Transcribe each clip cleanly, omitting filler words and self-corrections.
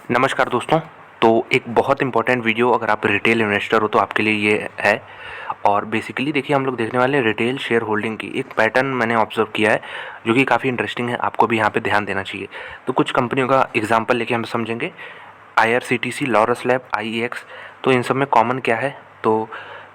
नमस्कार दोस्तों। तो एक बहुत इंपॉर्टेंट वीडियो अगर आप रिटेल इन्वेस्टर हो तो आपके लिए ये है। और बेसिकली देखिए हम लोग देखने वाले हैं रिटेल शेयर होल्डिंग की एक पैटर्न मैंने ऑब्जर्व किया है जो कि काफ़ी इंटरेस्टिंग है। आपको भी यहाँ पे ध्यान देना चाहिए। तो कुछ कंपनियों का एग्जांपल लेके हम समझेंगे। IRCTC, Laurus lab, IEX. तो इन सब में कॉमन क्या है? तो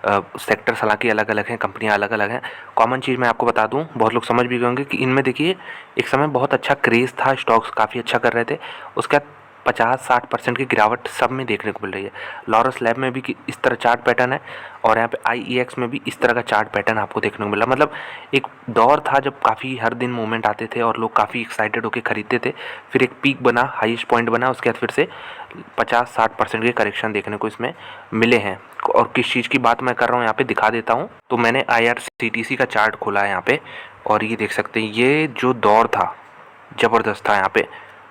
सेक्टर्स हालांकि अलग अलग हैं, कंपनियां अलग अलग हैं। कॉमन चीज़ मैं आपको बता दूं, बहुत लोग समझ भी गए होंगे कि इनमें देखिए एक समय बहुत अच्छा क्रेज़ था, स्टॉक्स काफ़ी अच्छा कर रहे थे। उसके बाद 50-60% की गिरावट सब में देखने को मिल रही है। लॉरस लैब में भी इस तरह चार्ट पैटर्न है और यहाँ पे आईईएक्स में भी इस तरह का चार्ट पैटर्न आपको देखने को मिला। मतलब एक दौर था जब काफ़ी हर दिन मूवमेंट आते थे और लोग काफ़ी एक्साइटेड होकर खरीदते थे। फिर एक पीक बना, हाईएस्ट पॉइंट बना, उसके बाद फिर से 50-60% के करेक्शन देखने को इसमें मिले हैं। और किस चीज़ की बात मैं कर रहा हूँ यहाँ पे दिखा देता हूँ। तो मैंने आईआरसीटीसी का चार्ट खोला है यहाँ पे और ये देख सकते हैं। ये जो दौर था ज़बरदस्त था यहाँ पे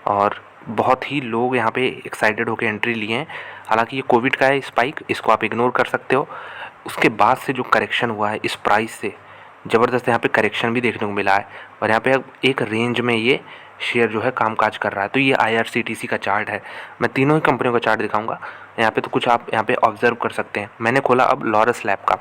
और बहुत ही लोग यहाँ पे एक्साइटेड होकर एंट्री लिए हैं। हालांकि ये कोविड का है स्पाइक, इसको आप इग्नोर कर सकते हो। उसके बाद से जो करेक्शन हुआ है इस प्राइस से, ज़बरदस्त यहाँ पे करेक्शन भी देखने को मिला है और यहाँ पे एक रेंज में ये शेयर जो है कामकाज कर रहा है। तो ये आईआरसीटीसी का चार्ट है। मैं तीनों ही कंपनियों का चार्ट दिखाऊंगा यहाँ पे, तो कुछ आप यहाँ पे ऑब्जर्व कर सकते हैं। मैंने खोला अब लॉरस लैब का।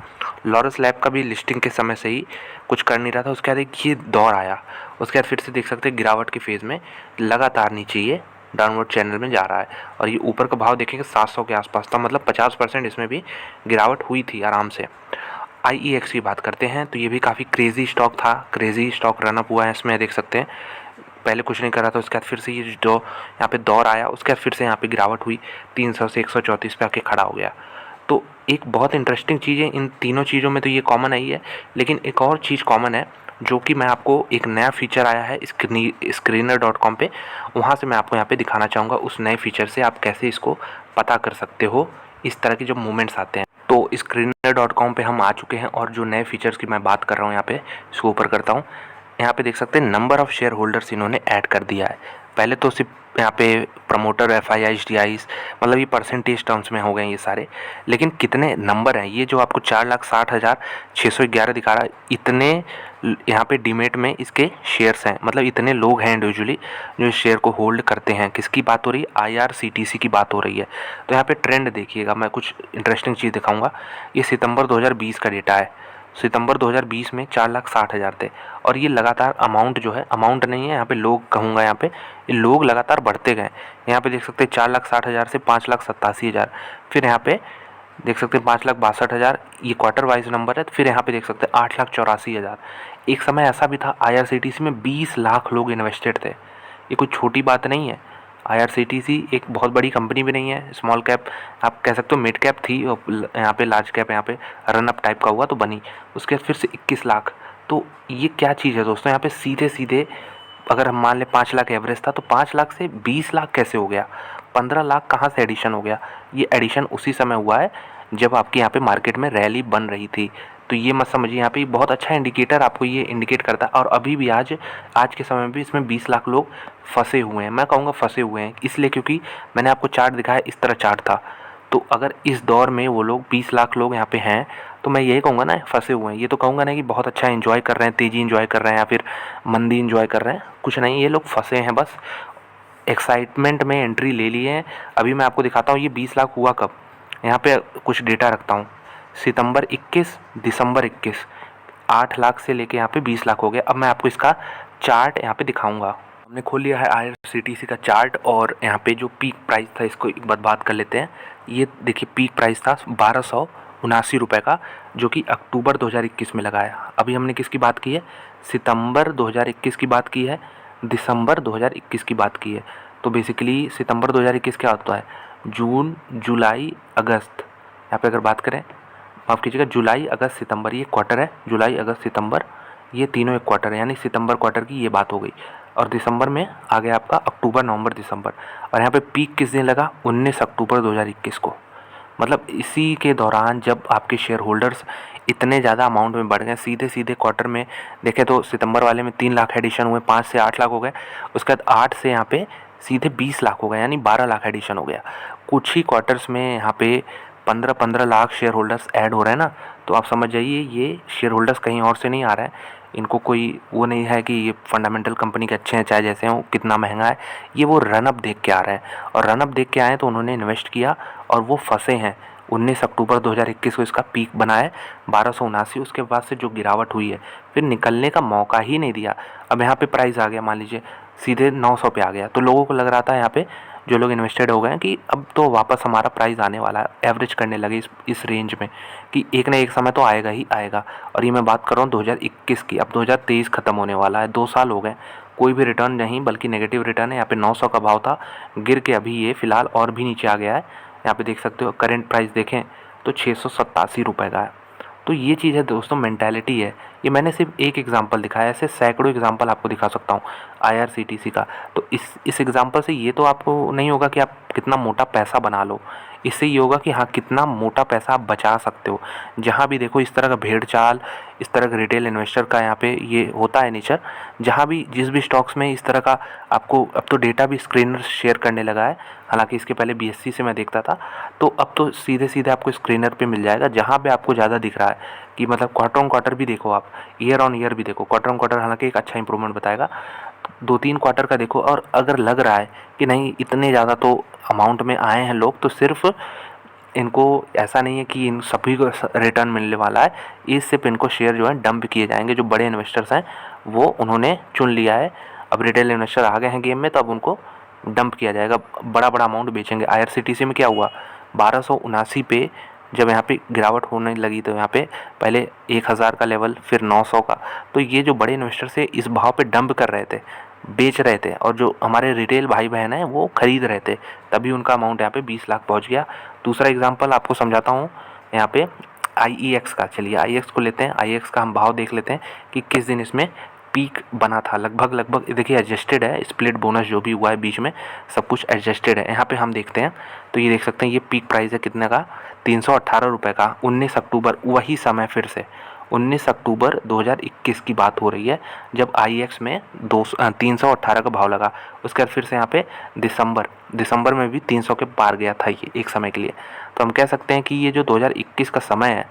लॉरस लैब का भी लिस्टिंग के समय से ही कुछ कर नहीं रहा था। उसके बाद एक ये दौर आया, उसके बाद फिर से देख सकते हैं गिरावट के फेज़ में लगातार नीचे ये डाउनवर्ड चैनल में जा रहा है। और ये ऊपर का भाव देखेंगे 700 के आसपास था, मतलब 50% इसमें भी गिरावट हुई थी आराम से। आईईएक्स की बात करते हैं तो ये भी काफ़ी क्रेजी स्टॉक था, क्रेजी स्टॉक रनअप हुआ है इसमें, देख सकते हैं। पहले कुछ नहीं कर रहा था, उसके बाद फिर से ये जो यहाँ पे दौर आया, उसके बाद फिर से यहाँ पे गिरावट हुई, 300 से 134 पे आके खड़ा हो गया। तो एक बहुत इंटरेस्टिंग चीज़ है, इन तीनों चीज़ों में तो ये कॉमन आई है, लेकिन एक और चीज़ कॉमन है जो कि मैं आपको, एक नया फीचर आया है screener.com पे, वहाँ से मैं आपको यहाँ पे दिखाना चाहूँगा। उस नए फीचर से आप कैसे इसको पता कर सकते हो इस तरह के जब मूवमेंट्स आते हैं। तो screener.com पे हम आ चुके हैं और जो नए फीचर्स की मैं बात कर रहा हूँ यहाँ पे, इसको ऊपर करता हूँ। यहाँ पे देख सकते हैं नंबर ऑफ़ शेयर होल्डर्स इन्होंने ऐड कर दिया है। पहले तो सिर्फ यहाँ पे प्रमोटर, एफआईआई, एसटीआईस, मतलब ये परसेंटेज टर्म्स में हो गए ये सारे। लेकिन कितने नंबर हैं, ये जो आपको 4,60,611 दिखा रहा है, इतने यहाँ पे डीमेट में इसके शेयर्स हैं। मतलब इतने लोग हैं इंडिविजुअली जो इस शेयर को होल्ड करते हैं। किसकी बात हो रही है? आईआरसीटीसी की बात हो रही है। तो यहाँ पे ट्रेंड देखिएगा, मैं कुछ इंटरेस्टिंग चीज़ दिखाऊंगा। ये सितंबर 2020 का डेटा है। सितंबर 2020 में 4,60,000 थे और ये लगातार अमाउंट जो है, अमाउंट नहीं है यहाँ पे, लोग कहूँगा यहाँ पे, ये लोग लगातार बढ़ते गए। यहाँ पे देख सकते हैं 4,60,000 से 5,87,000, फिर यहाँ पे देख सकते हैं 5,62,000, ये क्वार्टर वाइज नंबर है। फिर यहाँ पे देख सकते हैं 8,84,000। एक समय ऐसा भी था आईआरसीटीसी में 20 लाख लोग इन्वेस्टेड थे। ये कोई छोटी बात नहीं है। आईआरसीटीसी एक बहुत बड़ी कंपनी भी नहीं है, स्मॉल कैप आप कह सकते हो, मिड कैप थी, यहाँ पे लार्ज कैप यहाँ पे रन अप टाइप का हुआ तो बनी। उसके बाद फिर से 21 लाख। तो ये क्या चीज़ है दोस्तों? यहाँ पे सीधे सीधे अगर हम मान लें 5 लाख एवरेज था, तो 5 लाख से 20 लाख कैसे हो गया? 15 लाख कहाँ से एडिशन हो गया? ये एडिशन उसी समय हुआ है जब आपके यहाँ पे मार्केट में रैली बन रही थी। तो ये मत समझिए, यहाँ पे बहुत अच्छा इंडिकेटर आपको ये इंडिकेट करता है। और अभी भी आज के समय में भी इसमें 20 लाख लोग फंसे हुए हैं। मैं कहूँगा फंसे हुए हैं इसलिए क्योंकि मैंने आपको चार्ट दिखाया, इस तरह चार्ट था। तो अगर इस दौर में वो लोग 20 लाख लोग यहाँ पे हैं, तो मैं यही कहूँगा ना फंसे हुए हैं। ये तो कहूँगा ना कि बहुत अच्छा एंजॉय कर रहे हैं, तेज़ी एंजॉय कर रहे हैं या फिर मंदी एंजॉय कर रहे हैं, कुछ नहीं। ये लोग फंसे हैं बस, एक्साइटमेंट में एंट्री ले लिए हैं। अभी मैं आपको दिखाता हूँ ये 20 लाख हुआ कब। यहाँ पे कुछ डेटा रखता हूँ, सितंबर 21, दिसंबर 21, 8 लाख से लेके यहाँ पे 20 लाख हो गया। अब मैं आपको इसका चार्ट यहाँ पे दिखाऊंगा। हमने खोल लिया है आईआरसीटीसी का चार्ट और यहाँ पे जो पीक प्राइस था, इसको एक बार बात कर लेते हैं। ये देखिए पीक प्राइस था 1279 रुपये का, जो कि अक्टूबर 2021 में लगाया। अभी हमने किसकी बात की है? सितंबर 2021 की बात की है, दिसंबर 2021 की बात की है। तो बेसिकली सितंबर 2021 क्या होता है? जून, जुलाई, अगस्त। यहाँ पे अगर बात करें, माफ़ कीजिएगा, जुलाई, अगस्त, सितंबर, ये क्वार्टर है। जुलाई, अगस्त, सितंबर, ये तीनों एक क्वार्टर है, यानी सितंबर क्वार्टर की ये बात हो गई। और दिसंबर में आ गया आपका अक्टूबर, नवंबर, दिसंबर। और यहाँ पे पीक किस दिन लगा? 19 अक्टूबर 2021 को। मतलब इसी के दौरान जब आपके शेयर होल्डर्स इतने ज़्यादा अमाउंट में बढ़ गए, सीधे सीधे क्वार्टर में देखें तो सितंबर वाले में 3 लाख एडिशन हुए, 5 से 8 लाख हो गए। उसके बाद 8 से यहाँ पे सीधे 20 लाख हो गए, यानी 12 लाख एडिशन हो गया। कुछ ही क्वार्टर्स में यहाँ पे 15-15 लाख शेयर होल्डर्स ऐड हो रहे हैं ना। तो आप समझ जाइए ये शेयर होल्डर्स कहीं और से नहीं आ रहे हैं, इनको कोई वो नहीं है कि ये फंडामेंटल कंपनी के अच्छे हैं चाहे जैसे हों, कितना महंगा है। ये वो रनअप देख के आ रहे हैं, और रनअप देख के आए तो उन्होंने इन्वेस्ट किया और वो फंसे हैं। 19 अक्टूबर 2021 को इसका पीक बना है 1279। उसके बाद से जो गिरावट हुई है, फिर निकलने का मौका ही नहीं दिया। अब यहाँ पे प्राइस आ गया, मान लीजिए सीधे 900 पे आ गया, तो लोगों को लग रहा था यहाँ पे, जो लोग इन्वेस्टेड हो गए हैं, कि अब तो वापस हमारा प्राइस आने वाला है। एवरेज करने लगे इस रेंज में कि एक ना एक समय तो आएगा ही आएगा। और ये मैं बात कर रहा हूँ 2021 की। अब 2023 ख़त्म होने वाला है, 2 साल हो गए, कोई भी रिटर्न नहीं, बल्कि नेगेटिव रिटर्न है। यहाँ पे 900 का भाव था, गिर के अभी ये फ़िलहाल और भी नीचे आ गया है। यहाँ पे देख सकते हो, करेंट प्राइस देखें तो 687 रुपये का है। तो ये चीज़ है दोस्तों, मेंटालिटी है। ये मैंने सिर्फ एक एग्जांपल दिखाया, ऐसे सैकड़ों एग्जांपल आपको दिखा सकता हूँ आईआरसीटीसी का। तो इस एग्जांपल से ये तो आपको नहीं होगा कि आप कितना मोटा पैसा बना लो, इससे ये होगा कि हाँ, कितना मोटा पैसा आप बचा सकते हो। जहाँ भी देखो इस तरह का भेड़ चाल, इस तरह का रिटेल इन्वेस्टर का यहाँ पे ये होता है नेचर। जहाँ भी जिस भी स्टॉक्स में इस तरह का आपको, अब तो डेटा भी स्क्रीनर शेयर करने लगा है, हालांकि इसके पहले बीएससी से मैं देखता था, तो अब तो सीधे सीधे आपको स्क्रीनर पे मिल जाएगा, जहाँ पे आपको ज़्यादा दिख रहा है कि मतलब क्वार्टर ऑन क्वार्टर भी देखो आप, ईयर ऑन ईयर भी देखो। क्वार्टर ऑन क्वार्टर हालांकि एक अच्छा इंप्रूवमेंट बताएगा, 2-3 क्वार्टर का देखो, और अगर लग रहा है कि नहीं इतने ज़्यादा तो अमाउंट में आए हैं लोग, तो सिर्फ इनको ऐसा नहीं है कि इन सभी को रिटर्न मिलने वाला है। ये सिर्फ इनको शेयर जो है डंप किए जाएंगे। जो बड़े इन्वेस्टर्स हैं वो उन्होंने चुन लिया है, अब रिटेल इन्वेस्टर आ गए हैं गेम में, तो अब उनको डंप किया जाएगा, बड़ा बड़ा अमाउंट बेचेंगे। आईआरसीटीसी में क्या हुआ, 1279 पे जब यहाँ पे गिरावट होने लगी, तो यहाँ पे पहले 1000 का लेवल, फिर 900 का। तो ये जो बड़े इन्वेस्टर्स है इस भाव पे डंप कर रहे थे, बेच रहे थे, और जो हमारे रिटेल भाई बहन हैं वो खरीद रहे थे, तभी उनका अमाउंट यहाँ पे 20 लाख पहुँच गया। दूसरा एग्जांपल आपको समझाता हूँ यहाँ पे आईईएक्स का। चलिए आईईएक्स को लेते हैं, आईईएक्स का हम भाव देख लेते हैं कि किस दिन इसमें पीक बना था। लगभग देखिए एडजस्टेड है, स्प्लिट बोनस जो भी हुआ है बीच में सब कुछ एडजस्टेड है। यहाँ पे हम देखते हैं तो ये देख सकते हैं, ये पीक प्राइस है कितने का, 318 रुपये का, 19 अक्टूबर। वही समय फिर से 19 अक्टूबर 2021 की बात हो रही है, जब आईएक्स में 318 का भाव लगा। उसके बाद फिर से यहाँ पे दिसंबर में भी 300 के पार गया था ये एक समय के लिए। तो हम कह सकते हैं कि ये जो 2021 का समय है,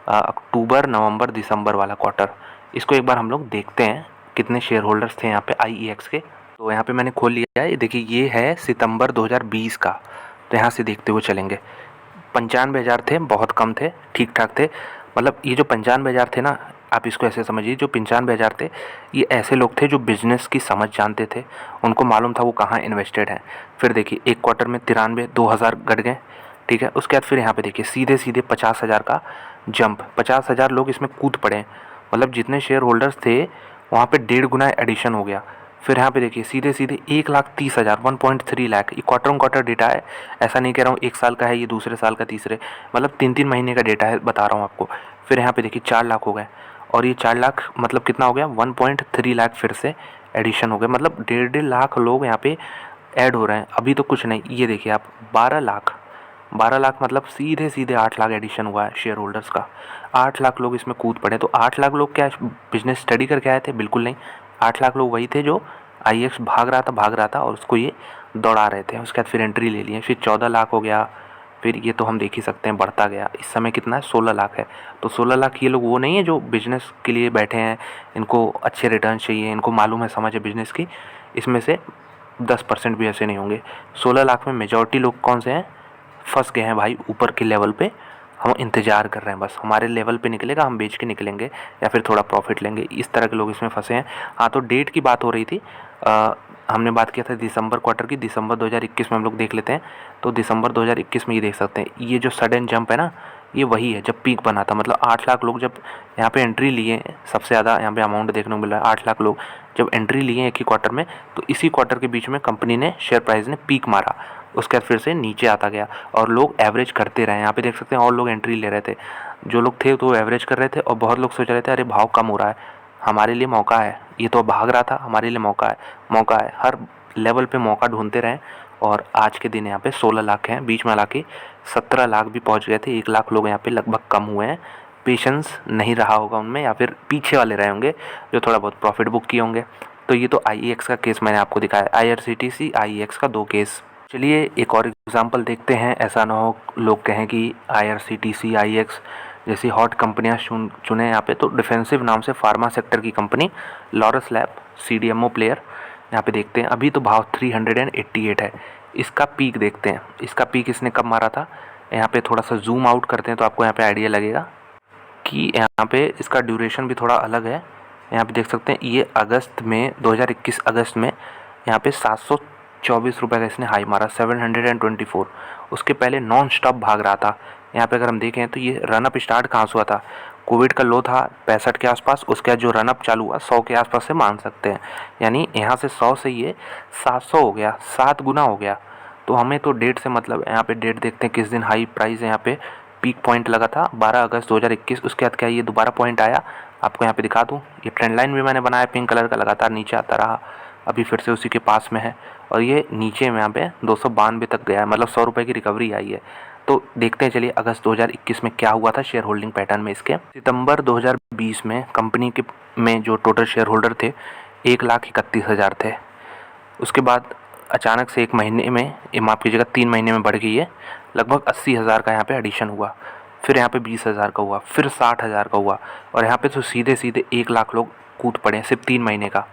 अक्टूबर नवंबर दिसंबर वाला क्वार्टर, इसको एक बार हम लोग देखते हैं कितने शेयर होल्डर्स थे यहाँ पे आईईएक्स के। तो यहाँ पे मैंने खोल लिया है, देखिए ये है सितंबर 2020 का। तो यहाँ से देखते हुए चलेंगे, 95,000 थे, बहुत कम थे, ठीक ठाक थे। मतलब ये जो 95,000 थे ना, आप इसको ऐसे समझिए, जो 95,000 थे ये ऐसे लोग थे जो बिज़नेस की समझ जानते थे, उनको मालूम था वो कहाँ इन्वेस्टेड हैं। फिर देखिए एक क्वार्टर में 2,000 घट गए, ठीक है। उसके बाद फिर यहाँ पे देखिए सीधे सीधे 50,000 का जंप, 50,000 लोग इसमें कूद पड़े। मतलब जितने शेयर होल्डर्स थे वहाँ पे 1.5 गुना एडिशन हो गया। फिर यहाँ पे देखिए सीधे सीधे 1,30,000, 1.3 लाख। ये क्वार्टर ऑन क्वार्टर डेटा है, ऐसा नहीं कह रहा हूँ एक साल का है, ये दूसरे साल का तीसरे, मतलब 3-3 महीने का डेटा है, बता रहा हूँ आपको। फिर यहाँ पे देखिए 4 लाख हो गए, और ये 4 लाख मतलब कितना हो गया, 1.3 लाख फिर से एडिशन हो गया। मतलब 1.5 लाख लोग यहाँ पे ऐड हो रहे हैं। अभी तो कुछ नहीं, ये देखिए आप 12 लाख मतलब सीधे सीधे 8 लाख एडिशन हुआ है शेयर होल्डर्स का। 8 लाख लोग इसमें कूद पड़े। तो 8 लाख लोग क्या बिजनेस स्टडी करके आए थे? बिल्कुल नहीं। 8 लाख लोग वही थे जो आईएक्स भाग रहा था और उसको ये दौड़ा रहे थे। उसके बाद फिर एंट्री ले लिए, फिर 14 लाख हो गया, फिर ये तो हम देख ही सकते हैं बढ़ता गया। इस समय कितना है, 16 लाख है। तो 16 लाख ये लोग वो नहीं है जो बिज़नेस के लिए बैठे हैं, इनको अच्छे रिटर्न चाहिए, इनको मालूम है, समझ है बिज़नेस की। इसमें से 10% भी ऐसे नहीं होंगे। 16 लाख में मेजॉरिटी लोग कौन से हैं, फंस गए हैं भाई ऊपर के लेवल पे। हम इंतज़ार कर रहे हैं, बस हमारे लेवल पे निकलेगा, हम बेच के निकलेंगे या फिर थोड़ा प्रॉफिट लेंगे। इस तरह के लोग इसमें फंसे हैं। हाँ, तो डेट की बात हो रही थी, हमने बात किया था दिसंबर क्वार्टर की। दिसंबर 2021 में हम लोग देख लेते हैं। तो दिसंबर 2021 में ये देख सकते हैं, ये जो सडन जंप है ना, ये वही है जब पीक बना था। मतलब 8 लाख लोग जब यहाँ पे एंट्री लिए, सबसे ज़्यादा यहाँ पे अमाउंट देखने को मिल रहा है। 8 लाख लोग जब एंट्री लिए एक ही क्वार्टर में, तो इसी क्वार्टर के बीच में कंपनी ने, शेयर प्राइस ने पीक मारा। उसके बाद फिर से नीचे आता गया और लोग एवरेज करते रहे। यहाँ पे देख सकते हैं और लोग एंट्री ले रहे थे। जो लोग थे तो एवरेज कर रहे थे, और बहुत लोग सोच रहे थे अरे भाव कम हो रहा है, हमारे लिए मौका है। ये तो भाग रहा था, हमारे लिए मौका है। हर लेवल पे मौका ढूंढते रहें। और आज के दिन यहाँ पे 16 लाख हैं, बीच में हालांकि 17 लाख भी पहुँच गए थे। 1 लाख लोग यहाँ पे लगभग कम हुए हैं। पेशेंस नहीं रहा होगा उनमें, या फिर पीछे वाले रहे होंगे जो थोड़ा बहुत प्रॉफिट बुक किए होंगे। तो ये तो आईईएक्स का केस मैंने आपको दिखाया, आईआरसीटीसी आईईएक्स का 2 केस। चलिए एक और एग्जांपल देखते हैं, ऐसा ना हो लोग कहें कि आईआरसीटीसी आईईएक्स जैसी हॉट कंपनियाँ चुने यहाँ पे, तो डिफेंसिव नाम से फार्मा सेक्टर की company Laurus lab, CDMO player. यहाँ पे देखते हैं अभी तो भाव 388 है। इसका पीक देखते हैं, इसका पीक इसने कब मारा था। यहाँ पे थोड़ा सा जूम आउट करते हैं तो आपको यहाँ पे आइडिया लगेगा कि यहाँ पे इसका ड्यूरेशन भी थोड़ा अलग है। यहाँ पे देख सकते हैं ये अगस्त में 2021 अगस्त में यहाँ पे 724 रुपये का इसने हाई मारा, 724। उसके पहले नॉन स्टॉप भाग रहा था। यहाँ पे अगर हम देखें तो ये रनअप स्टार्ट कहाँ से हुआ था, कोविड का लो था 65 के आसपास, उसके बाद जो रनअप चालू हुआ 100 के आसपास से मान सकते हैं। यानी यहाँ से 100 से ये 700 हो गया, 7 गुना हो गया। तो हमें तो डेट से मतलब, यहाँ पे डेट देखते हैं किस दिन हाई प्राइस है। यहाँ पे पीक पॉइंट लगा था 12 अगस्त 2021। उसके बाद क्या ये दोबारा पॉइंट आया, आपको यहाँ पे दिखा दूँ। ये ट्रेंड लाइन भी मैंने बनाया पिंक कलर का, लगातार नीचे आता रहा, अभी फिर से उसी के पास में है और ये नीचे में यहाँ पे 292 तक गया है, मतलब 100 रुपये की रिकवरी आई है। तो देखते हैं चलिए अगस्त 2021 में क्या हुआ था शेयर होल्डिंग पैटर्न में इसके। सितंबर 2020 में कंपनी के में जो टोटल शेयर होल्डर थे 1,31,000 थे। उसके बाद अचानक से एक महीने में, ये माफ़ कीजिएगा 3 महीने में बढ़ गई है, लगभग 80,000 का यहाँ पे एडिशन हुआ। फिर यहाँ पे 20,000 का हुआ, फिर 60,000 का हुआ और यहाँ पे तो सीधे सीधे 1 लाख लोग कूद पड़े सिर्फ 3 महीने का।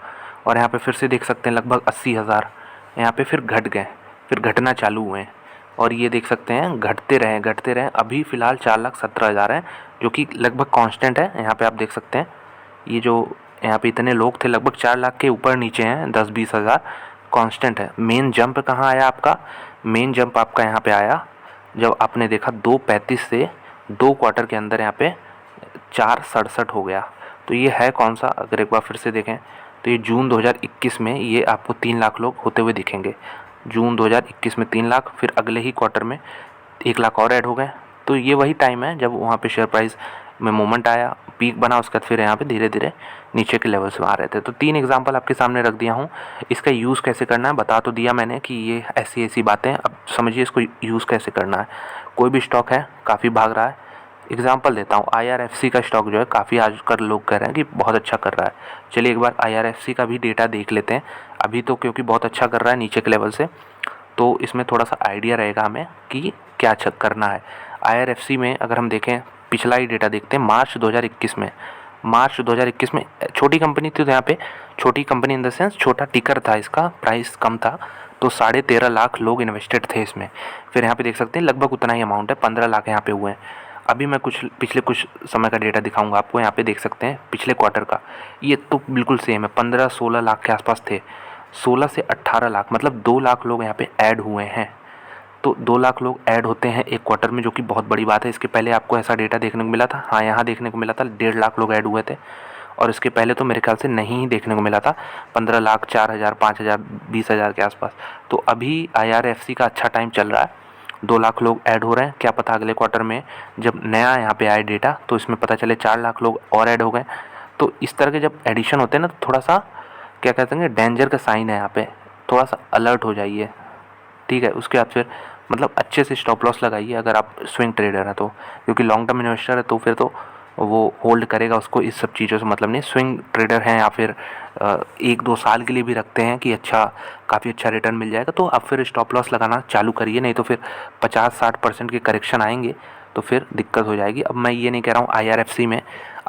और यहाँ पे फिर से देख सकते हैं लगभग 80,000, यहाँ पे फिर घट गए, फिर घटना चालू हुए हैं और ये देख सकते हैं घटते रहे। अभी फ़िलहाल 4,17,000 है, जो कि लगभग कांस्टेंट है। यहाँ पे आप देख सकते हैं ये जो यहाँ पे इतने लोग थे लगभग 4 लाख के ऊपर नीचे हैं, 10-20 हज़ार कांस्टेंट है। मेन जंप कहाँ आया आपका, मेन जंप आपका यहाँ पे आया जब आपने देखा 2.35 से 2 क्वार्टर के अंदर यहाँ पे 4.67 हो गया। तो ये है कौन सा, अगर एक बार फिर से देखें तो ये जून 2021 में ये आपको 3 लाख लोग होते हुए दिखेंगे। जून 2021 में 3 लाख, फिर अगले ही क्वार्टर में 1 लाख और ऐड हो गए। तो ये वही टाइम है जब वहाँ पे शेयर प्राइस में मोमेंट आया, पीक बना, उसके बाद फिर यहाँ पे धीरे धीरे नीचे के लेवल्स में आ रहे थे। तो 3 एग्जांपल आपके सामने रख दिया हूँ। इसका यूज़ कैसे करना है बता तो दिया मैंने कि ये ऐसी ऐसी बातें, अब समझिए इसको यूज़ कैसे करना है। कोई भी स्टॉक है काफ़ी भाग रहा है, एग्जांपल देता हूँ, IRFC का स्टॉक जो है काफ़ी आजकल लोग कह रहे हैं कि बहुत अच्छा कर रहा है। चलिए एक बार IRFC का भी डेटा देख लेते हैं। अभी तो क्योंकि बहुत अच्छा कर रहा है नीचे के लेवल से, तो इसमें थोड़ा सा आइडिया रहेगा हमें कि क्या करना है। IRFC में अगर हम देखें, पिछला ही डेटा देखते हैं मार्च 2021 में। मार्च 2021 में छोटी कंपनी थी, तो यहाँ पे छोटी कंपनी इन द सेंस छोटा टिकर था, इसका प्राइस कम था, तो 13.5 लाख लोग इन्वेस्टेड थे इसमें। फिर यहाँ पे देख सकते हैं लगभग उतना ही अमाउंट है, 15 लाख यहाँ पे हुए हैं। अभी मैं पिछले कुछ समय का डेटा दिखाऊंगा आपको। यहाँ पे देख सकते हैं पिछले क्वार्टर का, ये तो बिल्कुल सेम है, 15-16 लाख के आसपास थे। 16 से 18 लाख, मतलब 2 लाख लोग यहाँ पे ऐड हुए हैं। तो 2 लाख लोग ऐड होते हैं एक क्वार्टर में, जो कि बहुत बड़ी बात है। इसके पहले आपको ऐसा डेटा देखने को मिला था, हाँ यहाँ देखने को मिला था 1.5 लाख लोग ऐड हुए थे, और इसके पहले तो मेरे ख्याल से नहीं ही देखने को मिला था, 15 लाख, 4,000, 5,000, 20,000 के आसपास। तो अभी IRFC का अच्छा टाइम चल रहा है, 2 लाख लोग ऐड हो रहे हैं। क्या पता अगले क्वार्टर में जब नया यहाँ पे आए डेटा तो इसमें पता चले 4 लाख लोग और ऐड हो गए। तो इस तरह के जब एडिशन होते हैं ना, तो थोड़ा सा क्या कहते हैं, डेंजर का साइन है, यहाँ पे थोड़ा सा अलर्ट हो जाइए, ठीक है। उसके बाद फिर मतलब अच्छे से स्टॉप लॉस लगाइए अगर आप स्विंग ट्रेडर हैं तो, क्योंकि लॉन्ग टर्म इन्वेस्टर है तो फिर तो वो होल्ड करेगा, उसको इस सब चीज़ों से मतलब नहीं। स्विंग ट्रेडर हैं या फिर 1-2 साल के लिए भी रखते हैं कि अच्छा काफ़ी अच्छा रिटर्न मिल जाएगा, तो आप फिर स्टॉप लॉस लगाना चालू करिए, नहीं तो फिर 50-60% के करेक्शन आएंगे तो फिर दिक्कत हो जाएगी। अब मैं ये नहीं कह रहा हूँ IRFC में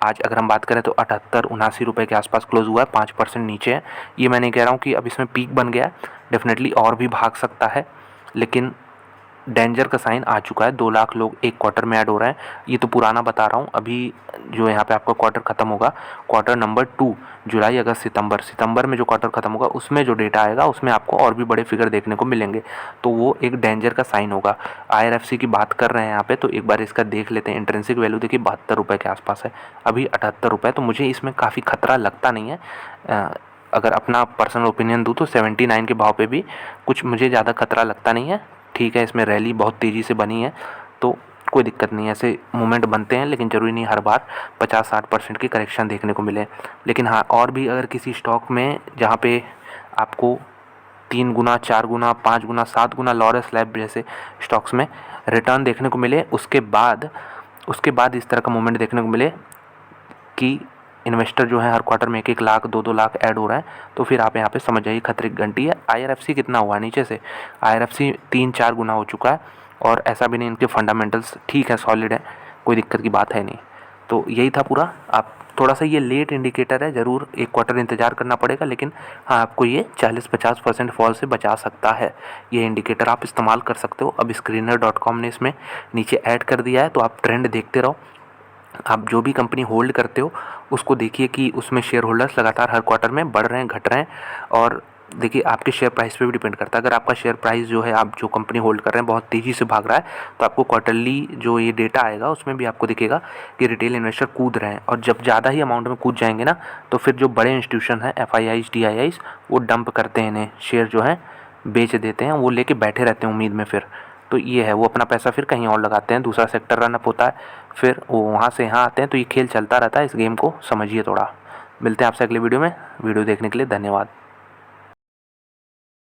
आज अगर हम बात करें तो 78-79 रुपये के आसपास क्लोज हुआ है, 5% नीचे है। ये मैं नहीं कह रहा हूँ कि अब इसमें पीक बन गया है, डेफिनेटली और भी भाग सकता है, लेकिन डेंजर का साइन आ चुका है। 2 लाख लोग एक क्वार्टर में ऐड हो रहे हैं। ये तो पुराना बता रहा हूँ, अभी जो यहाँ पे आपका क्वार्टर ख़त्म होगा, क्वार्टर नंबर 2, जुलाई, अगस्त, सितंबर में जो क्वार्टर ख़त्म होगा उसमें जो डेटा आएगा उसमें आपको और भी बड़े फिगर देखने को मिलेंगे, तो वो एक डेंजर का साइन होगा। IRFC की बात कर रहे हैं यहाँ पे, तो एक बार इसका देख लेते हैं। इंट्रिंसिक वैल्यू देखिए 72 रुपये के आसपास है, अभी 78 रुपये, तो मुझे इसमें काफ़ी खतरा लगता नहीं है। अगर अपना पर्सनल ओपिनियन दूँ तो 79 के भाव पे भी कुछ मुझे ज़्यादा खतरा लगता नहीं है, ठीक है। इसमें रैली बहुत तेज़ी से बनी है तो कोई दिक्कत नहीं है, ऐसे मूवमेंट बनते हैं, लेकिन ज़रूरी नहीं हर बार 50-60% की करेक्शन देखने को मिले। लेकिन हाँ, और भी अगर किसी स्टॉक में जहाँ पे आपको 3 गुना, 4 गुना, 5 गुना, 7 गुना लॉरस लैब जैसे स्टॉक्स में रिटर्न देखने को मिले, उसके बाद इस तरह का मूवमेंट देखने को मिले कि इन्वेस्टर जो है हर क्वार्टर में 1-1 लाख, 2-2 लाख ऐड हो रहे हैं, तो फिर आप यहाँ पे समझ जाइए खतरे की घंटी है। IRFC कितना हुआ नीचे से, IRFC 3-4 गुना हो चुका है, और ऐसा भी नहीं, इनके फंडामेंटल्स ठीक है, सॉलिड है, कोई दिक्कत की बात है नहीं। तो यही था पूरा। आप थोड़ा सा ये लेट इंडिकेटर है, ज़रूर 1 क्वार्टर इंतज़ार करना पड़ेगा, लेकिन हाँ आपको ये 40-50% फॉल से बचा सकता है। ये इंडिकेटर आप इस्तेमाल कर सकते हो। अब screener.com ने इसमें नीचे ऐड कर दिया है, तो आप ट्रेंड देखते रहो। आप जो भी कंपनी होल्ड करते हो उसको देखिए कि उसमें शेयर होल्डर्स लगातार हर क्वार्टर में बढ़ रहे हैं, घट रहे हैं। और देखिए आपके शेयर प्राइस पे भी डिपेंड करता है। अगर आपका शेयर प्राइस जो है, आप जो कंपनी होल्ड कर रहे हैं, बहुत तेज़ी से भाग रहा है, तो आपको क्वार्टरली जो ये डेटा आएगा उसमें भी आपको दिखेगा कि रिटेल इन्वेस्टर कूद रहे हैं। और जब ज़्यादा ही अमाउंट में कूद जाएंगे ना, तो फिर जो बड़े इंस्टीट्यूशन हैं, FIIs DIIs, वो डंप करते हैं इन्हें, शेयर जो हैं बेच देते हैं, वो लेके बैठे रहते हैं उम्मीद में। फिर तो ये है, वो अपना पैसा फिर कहीं और लगाते हैं, दूसरा सेक्टर रन अप होता है, फिर वो वहाँ से यहाँ आते हैं। तो ये खेल चलता रहता है, इस गेम को समझिए थोड़ा। मिलते हैं आपसे अगले वीडियो में। वीडियो देखने के लिए धन्यवाद।